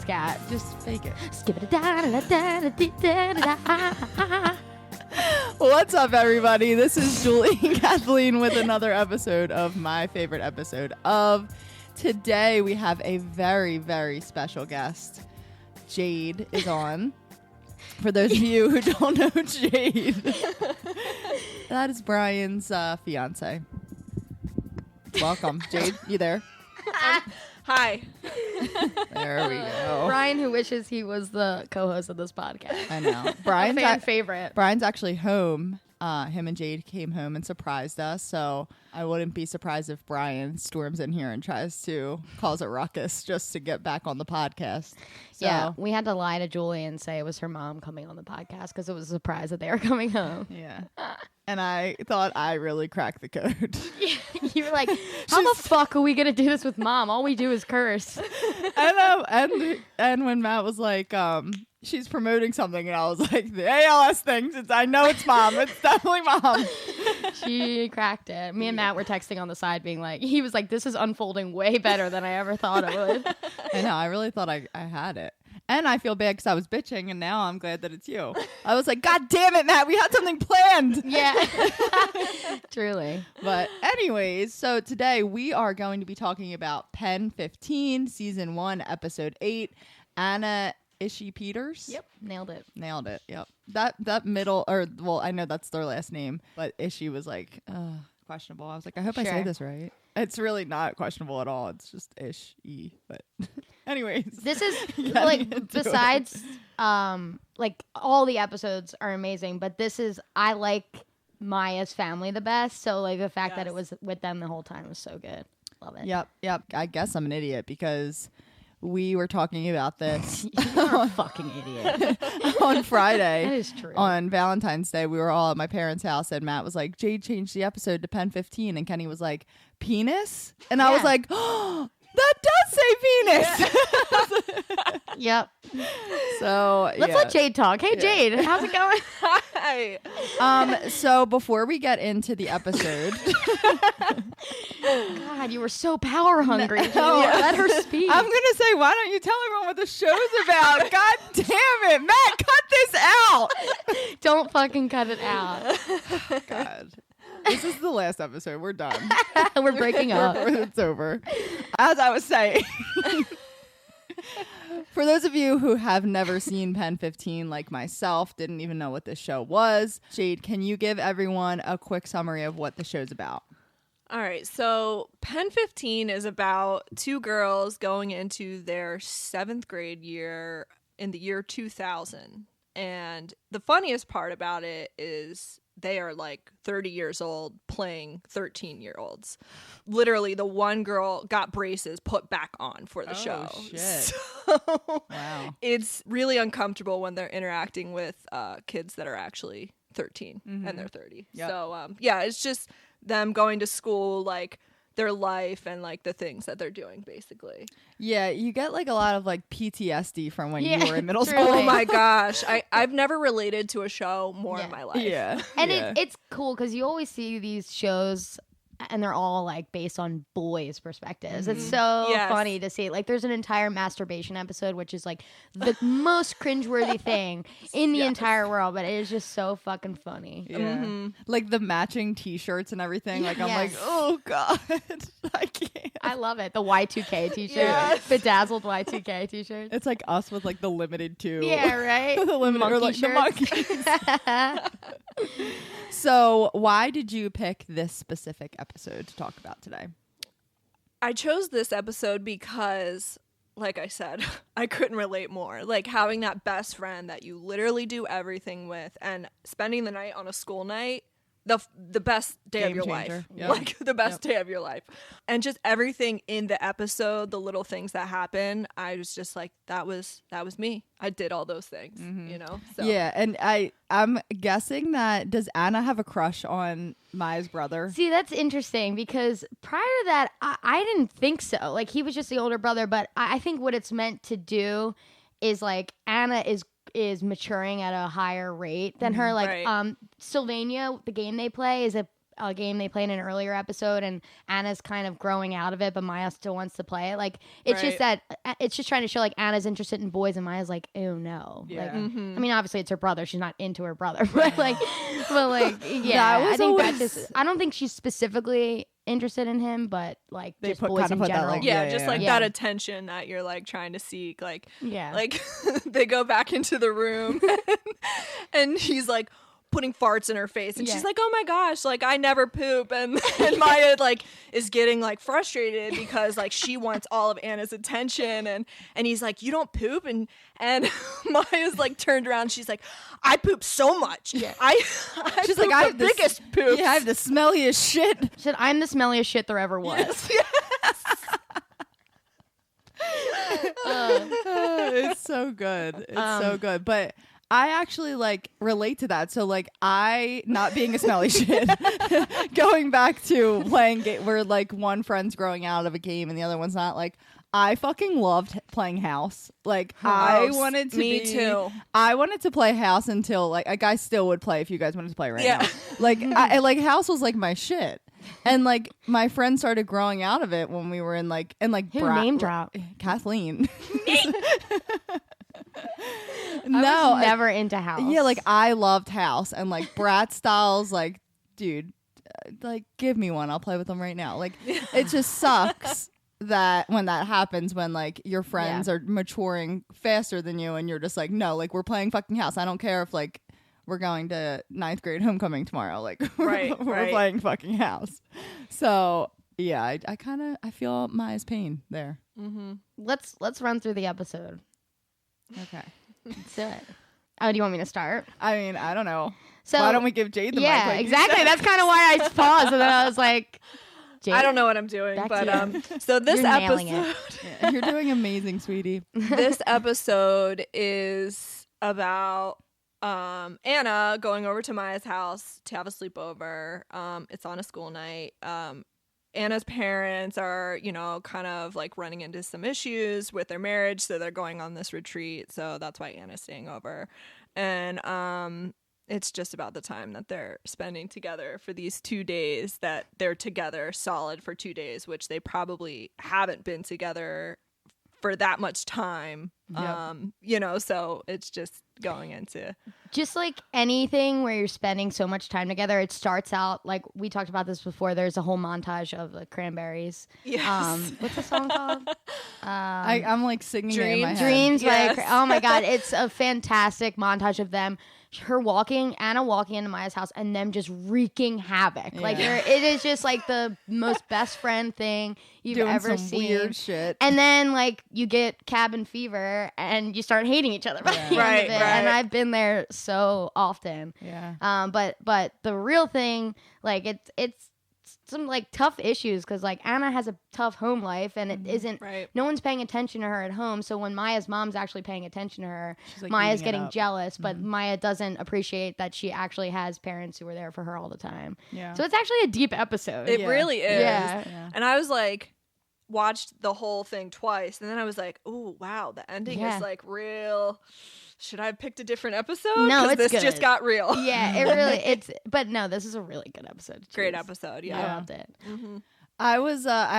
scat. Just fake it. Skip it da. What's up, everybody? This is Julie and Kathleen with another episode of my favorite episode of. Today, we have a very, very special guest. Jade is on. For those of you who don't know Jade, that is Brian's fiance. Welcome, Jade. You there? Hi. There we go. Brian, who wishes he was the co-host of this podcast. I know. Brian's fan favorite. Brian's actually home. Him and Jade came home and surprised us, so I wouldn't be surprised if Brian storms in here and tries to cause a ruckus just to get back on the podcast. So, yeah, we had to lie to Julie and say it was her mom coming on the podcast because it was a surprise that they were coming home. Yeah. And I thought I really cracked the code. You were like, how the fuck are we going to do this with mom? All we do is curse. I know. And when Matt was like, she's promoting something, and I was like, the ALS thing, I know it's mom. It's definitely mom. She cracked it. Me and Matt were texting on the side being like, he was like, this is unfolding way better than I ever thought it would. I know. I really thought I had it. And I feel bad because I was bitching, and now I'm glad that it's you. I was like, God damn it, Matt. We had something planned. Yeah. Truly. But anyways, so today we are going to be talking about Pen15, Season 1, Episode 8, Anna Ishii-Peters. Yep. Nailed it. Yep. That middle, well, I know that's their last name, but Ishii was like, questionable. I was like, I hope I say this right. It's really not questionable at all. It's just Ishii. But anyways. This is like, besides, like all the episodes are amazing, but I like Maya's family the best. So like the fact that it was with them the whole time was so good. Love it. Yep. I guess I'm an idiot because we were talking about this. You're a fucking idiot. On Friday. That is true. On Valentine's Day, we were all at my parents' house, and Matt was like, Jade changed the episode to Pen15, and Kenny was like, penis? And I was like, oh, that does say penis. Yep. So let's let Jade talk. Hey, Jade, how's it going? Hi. So before we get into the epised, God, you were so power hungry. Let her speak. I'm gonna say, why don't you tell everyone what the show's about? God damn it, Matt, cut this out. Don't fucking cut it out. God. This is the last episode. We're done. We're breaking up. It's over. As I was saying, for those of you who have never seen Pen15 like myself, didn't even know what this show was, Jade, can you give everyone a quick summary of what the show's about? All right. So Pen15 is about two girls going into their 7th grade year in the year 2000. And the funniest part about it is they are like 30 years old playing 13-year-olds. Literally, the one girl got braces put back on for the show. Shit. So Wow. it's really uncomfortable when they're interacting with kids that are actually 13 and they're 30. Yep. So, it's just them going to school, like their life and like the things that they're doing, basically. Yeah, you get like a lot of like PTSD from when you were in middle truly. school. Oh my gosh. I've never related to a show more in my life. Yeah. And it's cool because you always see these shows and they're all like based on boys' perspectives. It's so funny to see. Like there's an entire masturbation episode, which is like the most cringeworthy thing in the entire world, but it is just so fucking funny. Yeah. Like the matching t-shirts and everything. Like I'm like, Yes. oh God, I can't. I love it. The Y2K t-shirt. Yes. Bedazzled Y2K t-shirt. It's like us with like the limited two. Yeah, right? The limited or like Monkey the monkey. So why did you pick this specific episode to talk about today? I chose this episode because, like I said, I couldn't relate more. Like having that best friend that you literally do everything with and spending the night on a school night, the best day Game of your changer. life. Yep. Like the best day of your life. And just everything in the episode, the little things that happen, I was just like, that was me. I did all those things, you know? So. Yeah, and I'm guessing that, does Anna have a crush on Maya's brother? See, that's interesting because prior to that, I didn't think so. Like, he was just the older brother, but I think what it's meant to do is, like, Anna is maturing at a higher rate than her. Like, right. Sylvania, the game they play, is a a game they played in an earlier episode, and Anna's kind of growing out of it, but Maya still wants to play it. Like, it's just that it's just trying to show like Anna's interested in boys, and Maya's like, oh no. Yeah. Like, I mean, obviously it's her brother. She's not into her brother, but like, yeah. I think that's just. I don't think she's specifically interested in him, but like they just put, boys kind of in put general. that, like, just like that attention that you're like trying to seek. Like, like they go back into the room, and he's like putting farts in her face, and she's like, oh my gosh, like I never poop, and Maya like is getting like frustrated because like she wants all of Anna's attention, and he's like, you don't poop, and Maya's like turned around, she's like, I poop so much, she's like, I have the biggest poop, I have the smelliest shit. She said, I'm the smelliest shit there ever was. It's so good. It's so good. But I actually like relate to that. So like I not being a smelly shit, going back to playing where like one friend's growing out of a game and the other one's not, like I fucking loved playing house. Like I wanted to too. I wanted to play house until like a guy still would play if you guys wanted to play right now. Like I like house was like my shit. And like my friends started growing out of it when we were in like Who name drop? Kathleen. I was never into house. Yeah, like I loved house and like brat styles. Like, dude, like give me one. I'll play with them right now. Like, it just sucks that when that happens, when like your friends are maturing faster than you, and you're just like, no, like we're playing fucking house. I don't care if like we're going to 9th grade homecoming tomorrow. Like, we're playing fucking house. So yeah, I feel Maya's pain there. Mm-hmm. Let's run through the episode. Okay. Let's do it. Oh, do you want me to start? I mean, I don't know. So why don't we give Jade the mic? Yeah, exactly. That's kind of why I paused, and then I was like, Jade, I don't know what I'm doing, but so this You're episode, you're doing amazing, sweetie. This episode is about Anna going over to Maya's house to have a sleepover. It's on a school night. Anna's parents are, kind of like running into some issues with their marriage, so they're going on this retreat. So that's why Anna's staying over. And it's just about the time that they're spending together for these 2 days, that they're together solid for 2 days, which they probably haven't been together for that much time. So it's just going into just like anything where you're spending so much time together. It starts out like we talked about this before. There's a whole montage of the Cranberries. Yes. What's the song called? I'm like singing it in my head. Dreams. Yes. Like, oh my god, it's a fantastic montage of them. Anna walking into Maya's house, and them just wreaking havoc. Like it is just like the most best friend thing you've doing ever some seen. Weird shit. And then like you get cabin fever, and you start hating each other by the end of it. Right. And I've been there so often. Yeah. But the real thing, like it's some like tough issues, because like Anna has a tough home life, and it isn't no one's paying attention to her at home. So when Maya's mom's actually paying attention to her, like Maya's getting jealous, but Maya doesn't appreciate that she actually has parents who are there for her all the time. Yeah. So it's actually a deep episode. It really is. Yeah. And I was like, watched the whole thing twice, and then I was like, oh wow, the ending is like real. Should I have picked a different episode? No, it's this good. just got real. Yeah, it really but no, this is a really good episode. Great episode. Yeah, I loved it. Mm-hmm. I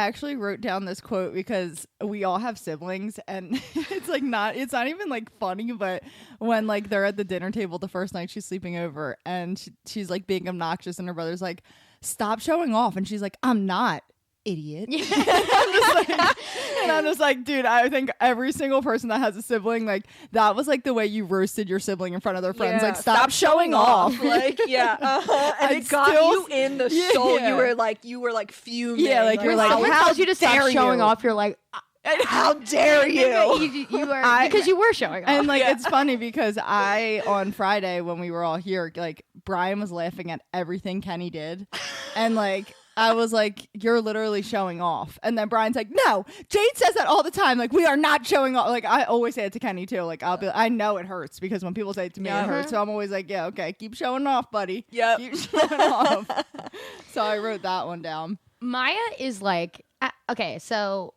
actually wrote down this quote because we all have siblings, and it's not even like funny, but when like they're at the dinner table the first night she's sleeping over, and she's like being obnoxious, and her brother's like, stop showing off, and she's like, I'm not, idiot. Yeah. And I'm just like, dude, I think every single person that has a sibling, like that was like the way you roasted your sibling in front of their friends. Like, stop showing off. Like, and it got you in the soul. You were like fuming. Yeah, like you're like, someone how tells you to stop showing off, you're like, how dare you? You were because you were showing off. And like it's funny because on Friday when we were all here, like Brian was laughing at everything Kenny did, and like I was like, you're literally showing off. And then Brian's like, no, Jade says that all the time. Like, we are not showing off. Like, I always say it to Kenny too. Like, I know it hurts, because when people say it to me, it hurts. So I'm always like, yeah, okay, keep showing off, buddy. Yep. Keep showing off. So I wrote that one down. Maya is like, okay, so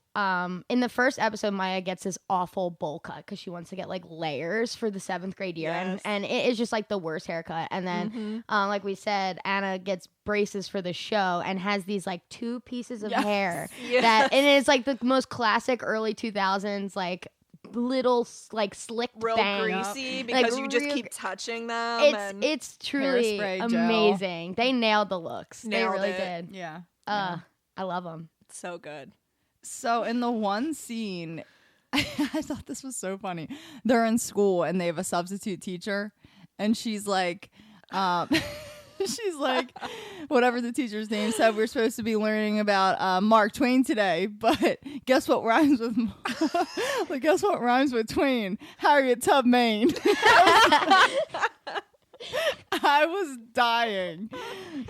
in the first episode, Maya gets this awful bowl cut because she wants to get like layers for the 7th grade year. Yes. And it is just like the worst haircut. And then, like we said, Anna gets braces for the show and has these like 2 pieces of hair and it's like the most classic early 2000s, like little like slick real bang greasy because like, you just keep touching them. It's truly amazing. They nailed the looks. They really did. Yeah. I love them. It's so good. So in the one scene, I thought this was so funny. They're in school and they have a substitute teacher, and she's like, she's like, whatever the teacher's name said, we're supposed to be learning about Mark Twain today, but guess what rhymes with guess what rhymes with Twain? Harriet Tubman. I was dying.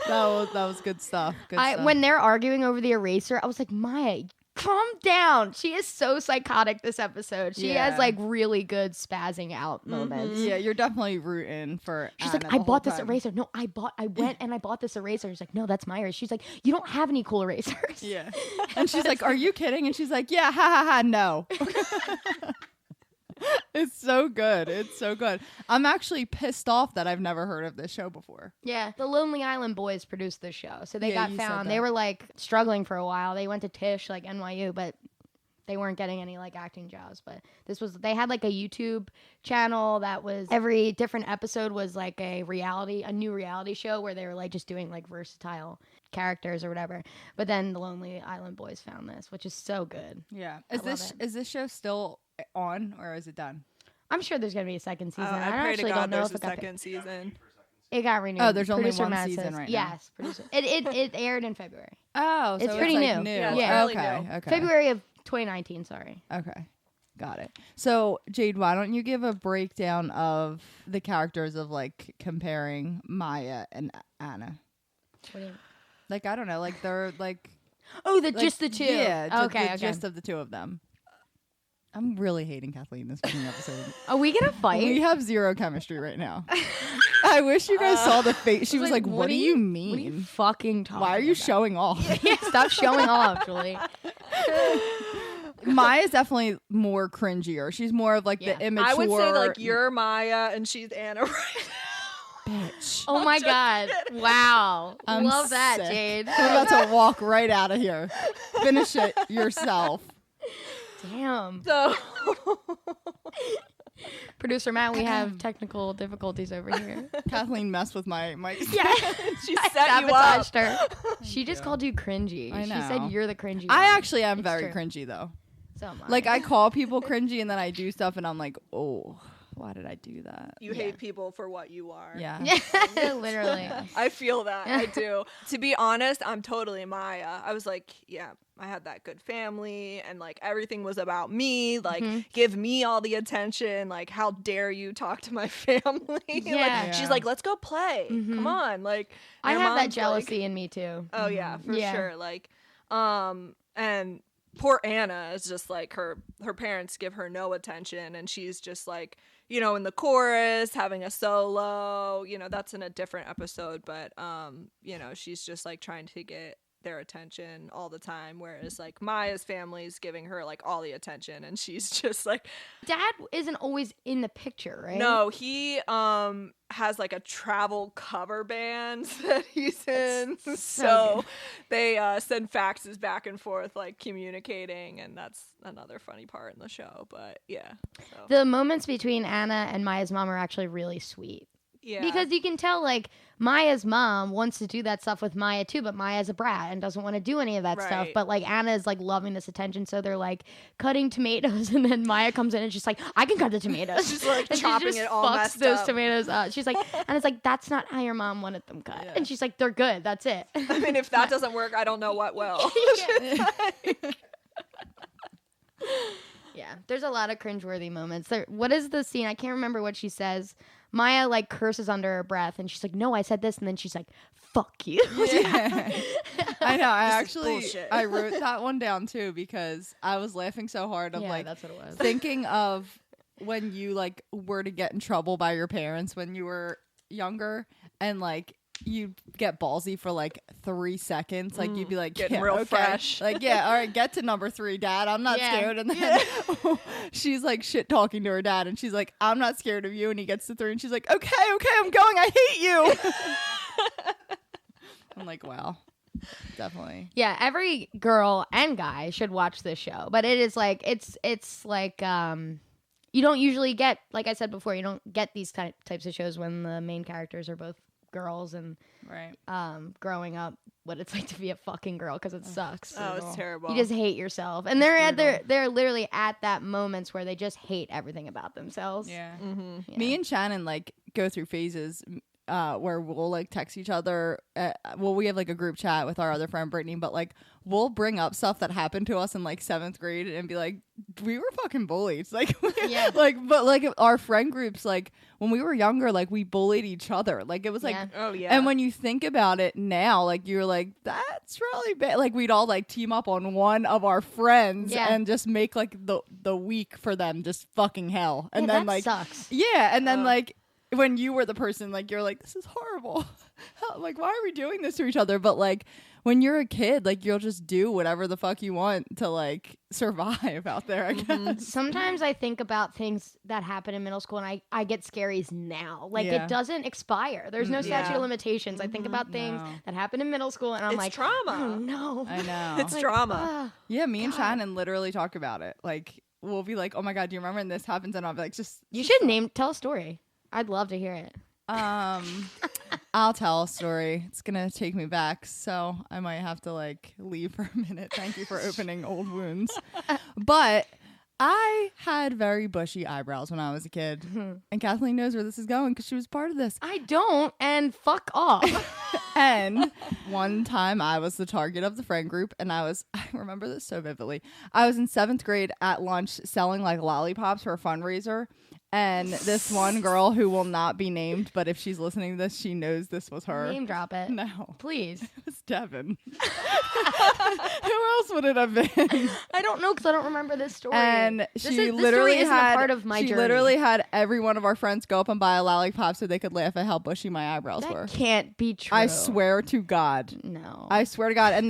That was good stuff. When they're arguing over the eraser, I was like, Maya, calm down. She is so psychotic this episode. She has like really good spazzing out moments. Yeah, you're definitely rooting for She's Anna like, I bought this time. eraser. No, I went and I bought this eraser. She's like, no, that's my eraser. She's like, you don't have any cool erasers. Yeah. And she's like, are you kidding? And she's like, yeah, ha ha ha, no. It's so good. It's so good. I'm actually pissed off that I've never heard of this show before. Yeah. The Lonely Island Boys produced this show. So they got you said found. that. They were like struggling for a while. They went to Tisch, like NYU, but they weren't getting any like acting jobs. But they had like a YouTube channel that was every different episode was like a new reality show where they were like just doing like versatile characters or whatever. But then the Lonely Island Boys found this, which is so good. Yeah. Is this show still on or is it done? I'm sure there's gonna be a second season. I I pray actually to God don't know there's if a second season. It got renewed. Oh, there's only Producer one Matt season says, right now. Yes, producer. It aired in February. Oh, so It's pretty like new. Yeah, Yeah. it's really new. Okay. February of 2019. Sorry. Okay. Got it. So, Jade, why don't you give a breakdown of the characters of like comparing Maya and Anna? What do you mean? Like, I don't know, like they're like just the two. Yeah, Okay. the gist of the two of them. I'm really hating Kathleen this fucking episode. Are we gonna fight? We have zero chemistry right now. I wish you guys saw the face. She was like, what do you mean? What are you fucking talking Why are you about? showing off? Yeah, stop showing off, Julie. Maya's definitely more cringier. She's more of like the immature. I would say like you're Maya and she's Anna right bitch. Oh my god! Wow, I'm love that, sick. Jade. We're about to walk right out of here. Finish it yourself. Damn. So Producer Matt, we have technical difficulties over here. Kathleen messed with my mic. Yeah, she set you up. sabotaged her. She just called you cringy. I She know. said you're the cringy. I one. actually am It's very true. cringy though. So am I. Like I call people cringy and then I do stuff and I'm like, oh, why did I do that? You hate people for what you are. Yeah. Yeah, literally. I feel that. I do. To be honest, I'm totally Maya. I was like, yeah, I had that good family and like everything was about me. Like, give me all the attention. Like, how dare you talk to my family? Yeah. Like, she's like, let's go play. Come on. Like, I your have that mom's, jealousy like, in me too. oh yeah, for Yeah. sure. Like, and poor Anna is just like her parents give her no attention and she's just like, you know, in the chorus having a solo, you know, that's in a different episode, but you know, she's just like trying to get their attention all the time, whereas like Maya's family's giving her like all the attention and she's just like, Dad isn't always in the picture, right? no, he has like a travel cover band that he's in, so they send faxes back and forth like communicating, and that's another funny part in the show. But yeah, so. The moments between Anna and Maya's mom are actually really sweet. Yeah, Because you can tell, like, Maya's mom wants to do that stuff with Maya, too, but Maya's a brat and doesn't want to do any of that stuff. Right. But, like, Anna's, like, loving this attention, so they're, like, cutting tomatoes, and then Maya comes in and she's like, I can cut the tomatoes. She's, like, and chopping she just it all fucks messed those up. tomatoes up. She's like, and it's like, that's not how your mom wanted them cut. Yeah. And she's like, they're good. That's it. I mean, if that doesn't work, I don't know what will. Yeah, there's a lot of cringeworthy moments. What is the scene? I can't remember what she says. Maya, like, curses under her breath, and she's like, no, I said this, and then she's like, fuck you. Yeah. I know. I This is actually bullshit. I wrote that one down too because I was laughing so hard of Yeah, like that's what it was. thinking of when you like were to get in trouble by your parents when you were younger and like you'd get ballsy for like 3 seconds. Like you'd be like, getting real fresh. Like, yeah, all right, get to number 3, Dad. I'm not scared. And then she's like shit talking to her dad, and she's like, I'm not scared of you. And he gets to 3, and she's like, okay, I'm going. I hate you. I'm like, wow. Definitely. Yeah, every girl and guy should watch this show. But it is like it's like you don't usually get, like I said before, you don't get these types of shows when the main characters are both girls and growing up what it's like to be a fucking girl, because it sucks. Oh, it's terrible. You just hate yourself. And they're literally at that moments where they just hate everything about themselves. Yeah. Me and Shannon like go through phases where we'll like text each other. We have like a group chat with our other friend Brittany, but like we'll bring up stuff that happened to us in like 7th grade and be like, we were fucking bullied. Like, but like our friend groups, like when we were younger, like we bullied each other. Like it was like, oh yeah. And when you think about it now, like you're like, that's really bad. Like we'd all like team up on one of our friends and just make like the week for them just fucking hell. And then that like sucks. Yeah, and then like when you were the person, like you're like, this is horrible. Like, why are we doing this to each other? But like when you're a kid, like you'll just do whatever the fuck you want to like survive out there, I guess. Sometimes I think about things that happened in middle school and I get scaries now. Like it doesn't expire. There's no statute of limitations. I think about things that happened in middle school and I'm like, trauma. Oh no. I know. It's drama. Yeah, me and Shannon literally talk about it. Like we'll be like, oh my God, do you remember when this happens? And I'll be like, you should tell a story. I'd love to hear it. I'll tell a story. It's gonna take me back, so I might have to like leave for a minute. Thank you for opening old wounds. But I had very bushy eyebrows when I was a kid, and Kathleen knows where this is going because she was part of this. I don't, and fuck off. And one time I was the target of the friend group, and I remember this so vividly. I was in 7th grade at lunch selling like lollipops for a fundraiser. And this one girl who will not be named, but if she's listening to this, she knows this was her. Name drop it. No. Please. It was Devin. Who else would it have been? I don't know because I don't remember this story. And this story isn't a part of my journey. She literally had every one of our friends go up and buy a lollipop so they could laugh at how bushy my eyebrows were. That can't be true. I swear to God. No. I swear to God. And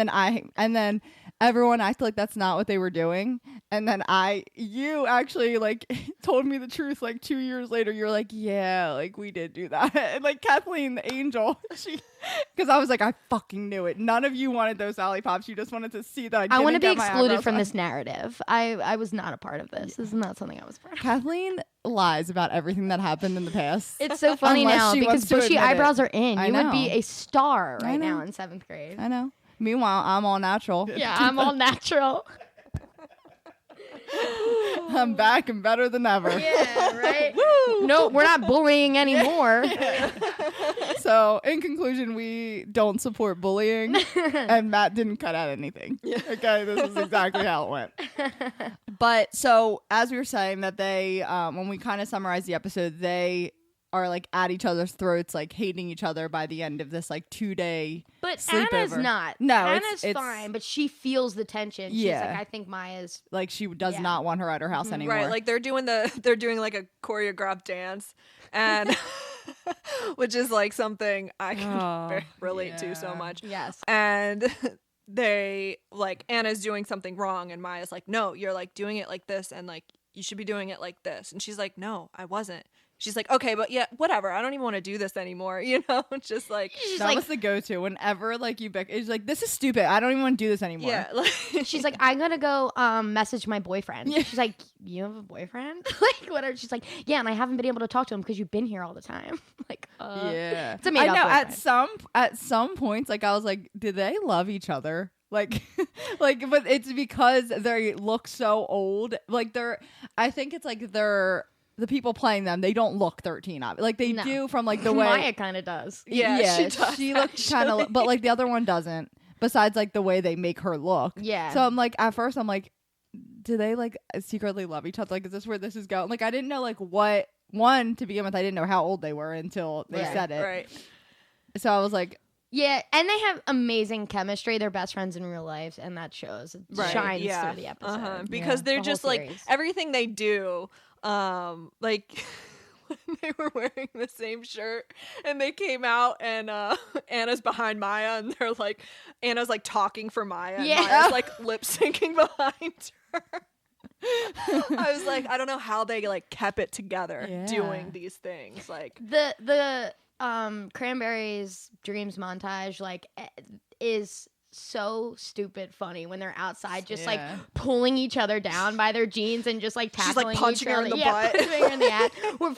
then everyone acted like that's not what they were doing. And then you actually like told me the truth like 2 years later. You're like, yeah, like we did do that. And like Kathleen, the angel, because I was like, I fucking knew it. None of you wanted those lollipops. You just wanted to see that I want to be excluded from this narrative. I was not a part of this. This is not something I was part of. Kathleen lies about everything that happened in the past. It's so funny now because bushy eyebrows are in. You would be a star right now in 7th grade. I know. Meanwhile, I'm all natural. Yeah, I'm all natural. I'm back and better than ever. Yeah, right? Woo! No, we're not bullying anymore. So, in conclusion, we don't support bullying, and Matt didn't cut out anything. Okay, this is exactly how it went. But, so, as we were saying, that they, when we kind of summarize the episode, they are like at each other's throats, like hating each other by the end of this like 2-day But sleepover. Anna's not. No, Anna's fine, but she feels the tension. She's like, I think Maya's like she does not want her at her house anymore. Right, like they're doing like a choreographed dance, and which is like something I can relate to so much. Yes, and they like Anna's doing something wrong, and Maya's like, no, you're like doing it like this, and like you should be doing it like this, and she's like, no, I wasn't. She's like, okay, but yeah, whatever. I don't even want to do this anymore. You know, it's just like that was the go-to whenever like it's like, this is stupid. I don't even want to do this anymore. Yeah, like, she's like, I'm gonna go message my boyfriend. Yeah. She's like, you have a boyfriend? Like whatever. She's like, yeah, and I haven't been able to talk to him because you've been here all the time. Like, yeah, it's a made-up boyfriend. At some points, like I was like, do they love each other? Like, but it's because they look so old. Like I think it's like the people playing them, they don't look 13. Like they do from like the way Maya kind of does. Yeah, she does. She looks kind of, but like the other one doesn't. Besides like the way they make her look. Yeah. So I'm like, at first I'm like, do they like secretly love each other? Like, is this where this is going? Like, I didn't know like what one to begin with. I didn't know how old they were until they said it. Right. So I was like. Yeah, and they have amazing chemistry. They're best friends in real life, and that shows. It shines through the episode. Because they're just like everything they do. Like when they were wearing the same shirt and they came out and Anna's behind Maya and they're like, Anna's like talking for Maya and Maya's like lip syncing behind her. I was like, I don't know how they like kept it together doing these things. Like the Cranberries Dreams montage like is so stupid funny when they're outside just like pulling each other down by their jeans and just like tackling she's like punching each her other. in the butt. Punching her in the ass.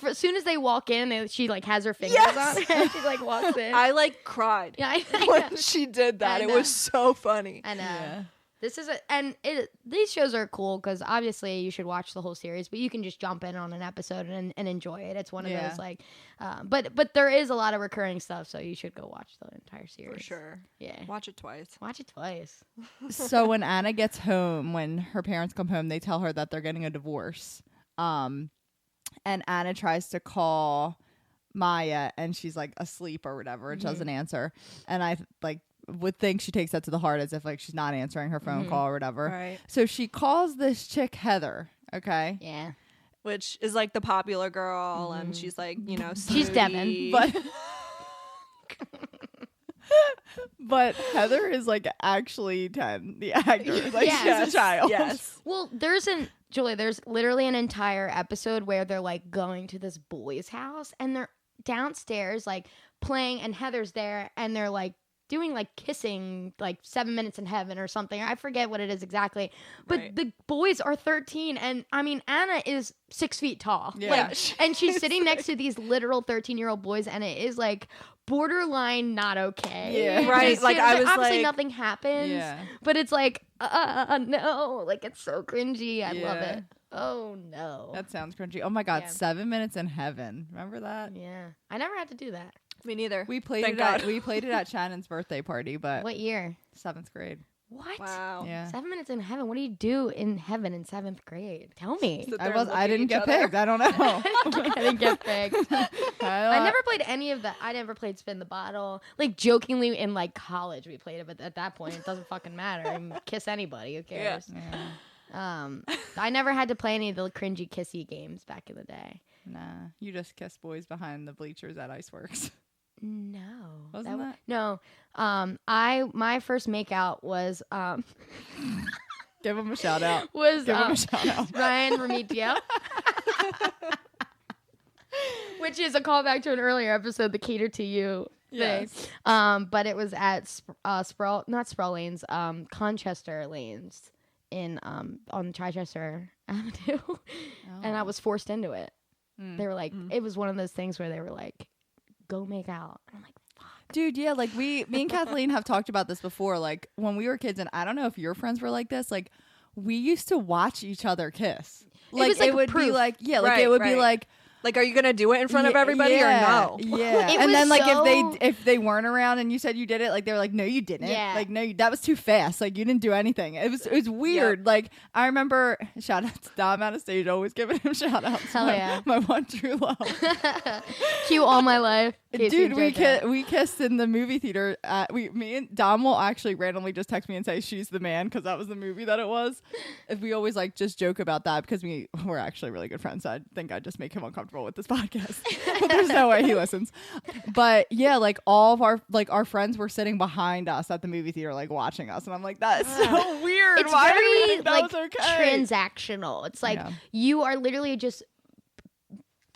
As soon as they walk in, she like has her fingers on her and she like walks in. I like cried when she did that. It was so funny. I know. Yeah. This is these shows are cool because obviously you should watch the whole series, but you can just jump in on an episode and enjoy it. It's one of those like, but there is a lot of recurring stuff, so you should go watch the entire series for sure. Yeah, watch it twice. So when Anna gets home, when her parents come home, they tell her that they're getting a divorce. And Anna tries to call Maya, and she's like asleep or whatever, and she doesn't answer. And I would think she takes that to the heart as if like she's not answering her phone call or whatever. Right. So she calls this chick Heather. Okay. Yeah. Which is like the popular girl, and she's like, you know, she's Devin, but Heather is like actually 10, the actor. Like she's a child. Yes. Well, there's literally an entire episode where they're like going to this boy's house and they're downstairs like playing, and Heather's there, and they're like doing like kissing, like 7 Minutes in Heaven or something. I forget what it is exactly. But the boys are 13, and I mean Anna is 6 feet tall. Yeah. Like, and she's sitting next to these literal 13-year-old boys, and it is like borderline not okay. Yeah. Right. Like I was obviously like, nothing happens. Yeah. But it's like no. Like it's so cringy. I love it. Oh no. That sounds cringy. Oh my god, 7 Minutes in Heaven. Remember that? Yeah. I never had to do that. Me neither. We played it at Shannon's birthday party, but what year? 7th grade. What? Wow. Yeah. 7 Minutes in Heaven. What do you do in heaven in 7th grade? Tell me. I didn't get picked. I don't know. I didn't get picked. I never played any of that. I never played Spin the Bottle. Like jokingly in like college we played it, but at that point it doesn't fucking matter. I can kiss anybody. Who cares? Yeah. I never had to play any of the cringy kissy games back in the day. Nah. You just kissed boys behind the bleachers at Iceworks. No. Wasn't that? No. My first makeout was Give him a shout out. Give him a shout out. Ryan Remigio. Which is a callback to an earlier episode, the Cater to You thing. Yes. But it was at Sproul Lanes, Conchester Lanes on Chichester Avenue. And I was forced into it. They were like, it was one of those things where they were like, go make out. And I'm like, fuck. Dude, yeah, like me and Kathleen have talked about this before. Like when we were kids, and I don't know if your friends were like this, like we used to watch each other kiss. Like it would be like, it would be like, are you gonna do it in front of everybody or no? Yeah. And then like if they weren't around and you said you did it, like they were like, no, you didn't. Yeah. Like no, that was too fast. Like you didn't do anything. It was weird. Yep. Like I remember, shout out to Dom Anastasia, always giving him shout outs. Hell yeah. My one true love. Cue All My Life. Dude, we kissed in the movie theater. Me and Dom will actually randomly just text me and say she's the man because that was the movie that it was. We always like just joke about that because we're actually really good friends. So I think I'd just make him uncomfortable with this podcast. But there's no way he listens. But yeah, like all of our friends were sitting behind us at the movie theater, like watching us, and I'm like, that's so weird. It's Why very do we think that was okay? transactional. It's like you are literally just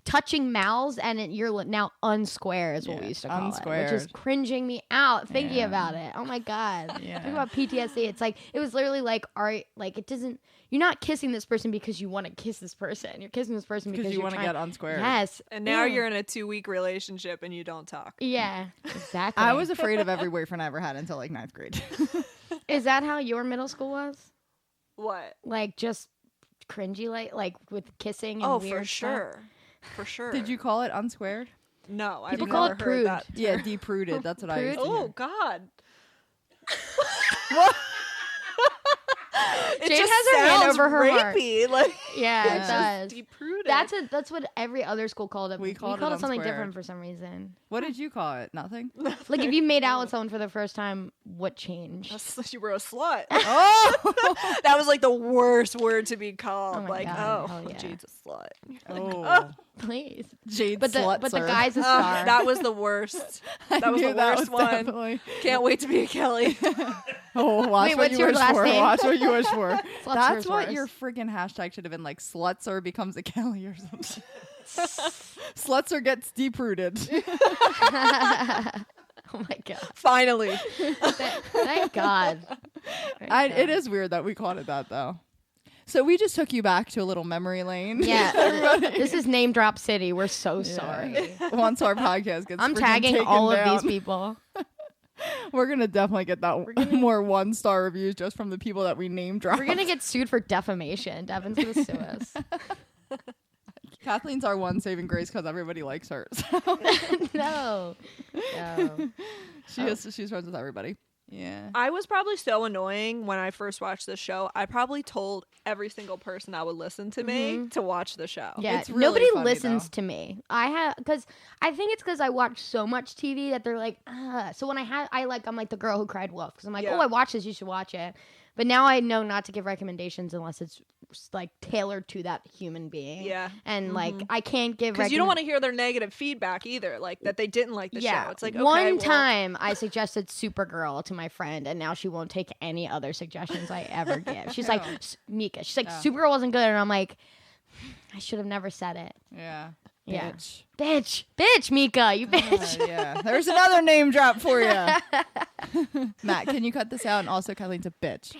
touching mouths, and you're now unsquare is what we used to call it, which is cringing me out thinking about it. Oh my god. Talking about PTSD. It's like it was literally like it doesn't. You're not kissing this person because you want to kiss this person. You're kissing this person because you want to get unsquared. Yes. And now you're in a 2-week relationship and you don't talk. Yeah, exactly. I was afraid of every boyfriend I ever had until like 9th grade. Is that how your middle school was? What? Like just cringy, like with kissing and weird stuff? For sure. Did you call it unsquared? No, People call it prude. That. Yeah, depruded. That's what I used to Oh, God. Jade has her hand over her heart. Like, Yeah, it does. Deep-rooted. That's what every other school called it. We called it something unsquared. different for some reason. What did you call it? Nothing? Like if you made out with someone for the first time, what changed? You were a slut. Oh! That was like the worst word to be called. Oh my like, God. Hell yeah. Jade's a slut. Oh. Please. Jade But the Slutzer. guy's a star. That was the worst. That was the worst one. Definitely. Can't wait to be a Kelly. Oh, watch Wait, what what's you your wish last for. name? Watch what you wish for. That's Slutzer's what worse. your freaking hashtag should have been, like Slutzer becomes a Kelly or something. Slutzer gets deep-rooted. Oh my God. Finally. Thank God. It is weird that we called it that, though. So we just took you back to a little memory lane. Yeah. This is Name Drop City. We're so sorry. Once our podcast gets I'm freaking tagging taken all down, of these people. We're going to definitely get that more 1-star reviews just from the people that we name dropped. We're going to get sued for defamation. Devin's going to sue us. Kathleen's our one saving grace because everybody likes her. So. No. She's friends with everybody. Yeah. I was probably so annoying when I first watched the show. I probably told every single person that would listen to me to watch the show. Yeah, It's really nobody funny, listens though. to me. I think it's because I watch so much TV that they're like, so when I'm like the girl who cried wolf because I'm like, Yeah. oh, I watched this, you should watch it. But now I know not to give recommendations unless it's like tailored to that human being. Yeah. And like I can't give Because you don't want to hear their negative feedback either, like that they didn't like the show. It's like, okay, one well, time I suggested Supergirl to my friend, and now she won't take any other suggestions I ever give. She's like, Mika, she's like, Supergirl wasn't good, and I'm like, I should have never said it. Yeah. Yeah. Bitch. Bitch, Mika, you bitch. Yeah. There's another name drop for you. Matt, can you cut this out? And also, Kathleen's a bitch.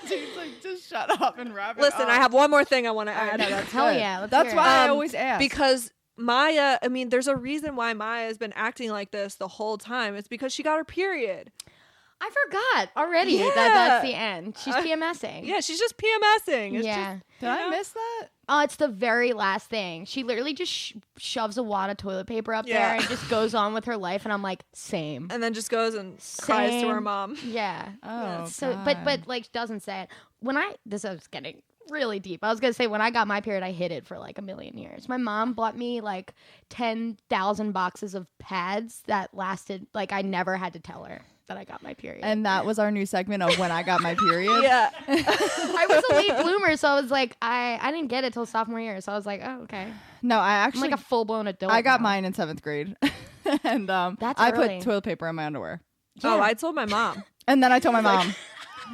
She's like, just shut up and wrap it Listen, up. I have one more thing I want to add. Hell yeah, let's That's hear why it. I always ask. Because Maya, I mean, there's a reason why Maya has been acting like this the whole time. It's because she got her period. I forgot already Yeah. that's the end. She's PMSing. Yeah, she's just PMSing. It's Yeah. Did I miss that? Oh, it's the very last thing. She literally just shoves a wad of toilet paper up Yeah. there and just goes on with her life. And I'm like, same. and then just goes and cries to her Same. mom. Yeah. Oh, So, God. but like doesn't say it. This is getting really deep. I was gonna say when I got my period, I hid it for like a million years. My mom bought me like 10,000 boxes of pads that lasted. Like I never had to tell her that I got my period. And that was our new segment of when I got my period. Yeah. I was a late bloomer, so I was like, I didn't get it till sophomore year. So I was like, oh okay. No, I I'm actually like a full blown adult. I got now. mine in 7th grade. And That's I early. put toilet paper in my underwear. Oh, I told my mom. And then I told my mom.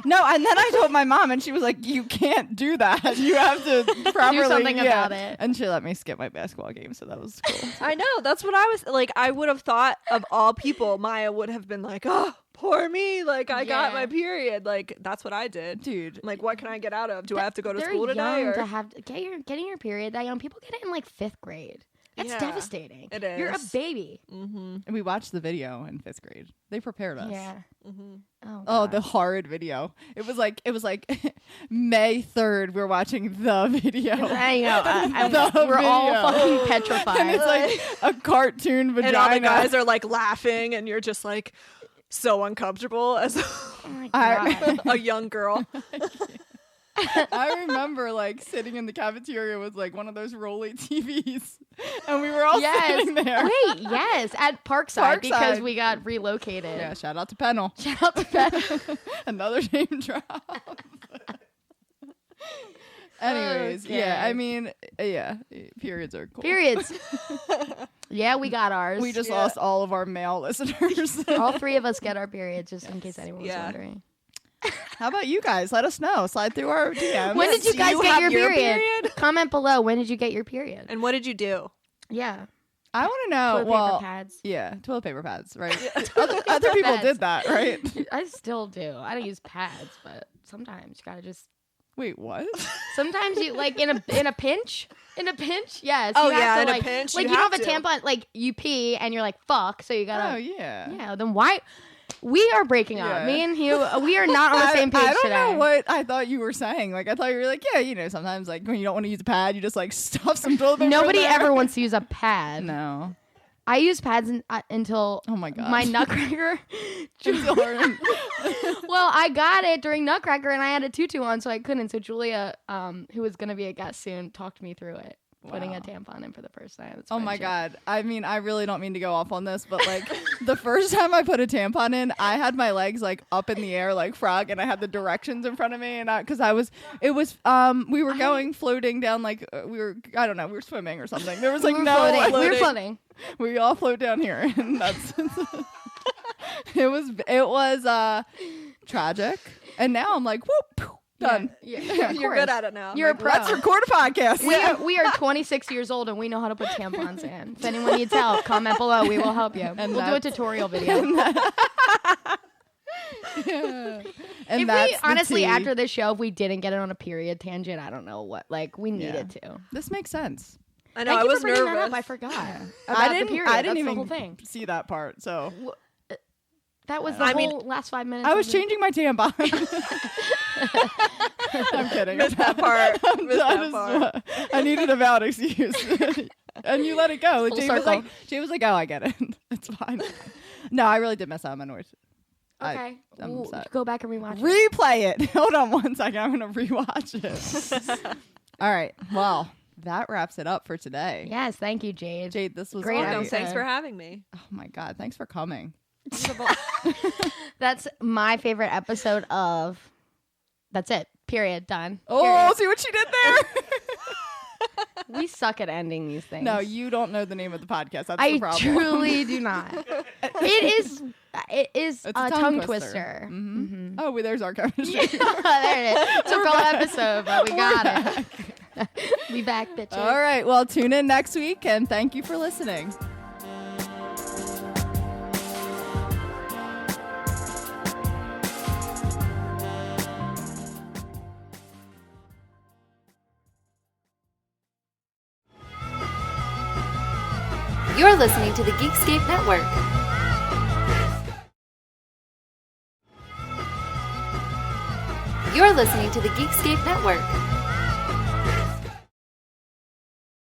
No, and then I told my mom, and she was like, "You can't do that. You have to properly something about it." And she let me skip my basketball game, so that was cool. I know. That's what I was like. I would have thought of all people, Maya would have been like, oh, poor me. Like, I got Yeah. my period. Like, that's what I did. Dude. Like, what can I get out of? Do I have to go to They're school today? young Or? to have getting your period that young. People get it in like 5th grade. That's Yeah, devastating. it You're a is. baby. And we watched the video in 5th grade. They prepared us. Yeah. Mm-hmm. Oh, Oh, God. the horrid video. It was like May 3rd. We're watching the video. I know. The We're all video. fucking petrified. And it's like a cartoon vagina. And all the guys are like laughing, and you're just like so uncomfortable as oh my I- God. a young girl. I remember like sitting in the cafeteria with like one of those rolly TVs, and we were all sitting there. Wait, yes, at Parkside, because Parkside. we got relocated. Yeah, shout out to Pennell. Shout out to Ben. Another name drop. Anyways, yeah, Okay. I mean, yeah, periods are cool. Periods. Yeah, we got ours. We just lost all of our male listeners. all 3 of us get our periods, just in case anyone was Yeah. wondering. How about you guys? Let us know. Slide through our DMs. When did you Do guys you get have your your period? period? Comment below. When did you get your period? And what did you do? Yeah. I want to know. Toilet well, paper pads. yeah, toilet paper pads, right? Other people Pads. did that, right? I still do. I don't use pads, but sometimes you gotta just. Wait, what? Sometimes you like in a pinch. In a pinch, yes. Oh, you have yeah, to, in a like, pinch, Like you you don't have have a to. tampon. Like you pee and you're like fuck, so you gotta. Oh yeah. Yeah. Then why? We are breaking up. Yeah. Me and Hugh. We are not on the same page I don't today. know what I thought you were saying. Like I thought you were like, yeah, you know, sometimes like when you don't want to use a pad, you just like stuff some toilet paper. Nobody in there. ever wants to use a pad. No. I use pads until Oh my god, my Nutcracker. Jordan. Well, I got it during Nutcracker, and I had a tutu on, so I couldn't. So Julia, who was gonna be a guest soon, talked me through it. Putting a tampon in for the first time. It's oh my friendship. god. I mean, I really don't mean to go off on this, but like the first time I put a tampon in, I had my legs like up in the air like frog, and I had the directions in front of me, and we were going floating down like we were swimming or something. There was like we were floating. We all float down here, and that's it was tragic. And now I'm like, whoop. Done. Yeah, you're good at it now. You're a pro. Let's record a podcast. We are 26 years old and we know how to put tampons in. If anyone needs help, comment below. We will help you. And we'll do a tutorial video. And honestly, after this show, if we didn't get it on a period tangent, I don't know what. Like, we needed to. This makes sense. I know. Thank I you was for bringing nervous. that up. I forgot. I didn't That's even the whole thing. see that part. So that was the whole last 5 minutes. I was changing my tampon. I'm kidding. Missed that part. Missed that part. I needed a valid excuse. And you let it go. Jade was like, oh, I get it. It's fine. No, I really did mess up my noise. Okay. I'm go back and rewatch it. Replay it. Hold on 1 second. I'm going to rewatch it. All right. Well, that wraps it up for today. Yes. Thank you, Jade. Jade, this was great. Welcome. Thanks for having me. Oh, my God. Thanks for coming. That's my favorite episode of. That's it. Period. Done. Oh, Period. see what she did there? We suck at ending these things. No, you don't know the name of the podcast. That's I the problem. truly do not. It is a tongue twister. Mm-hmm. Mm-hmm. Oh, well, there's our chemistry. There it is. Took all episode, but we got it. Be back, bitches. All right. Well, tune in next week, and thank you for listening. You're listening to the Geekscape Network. You're listening to the Geekscape Network.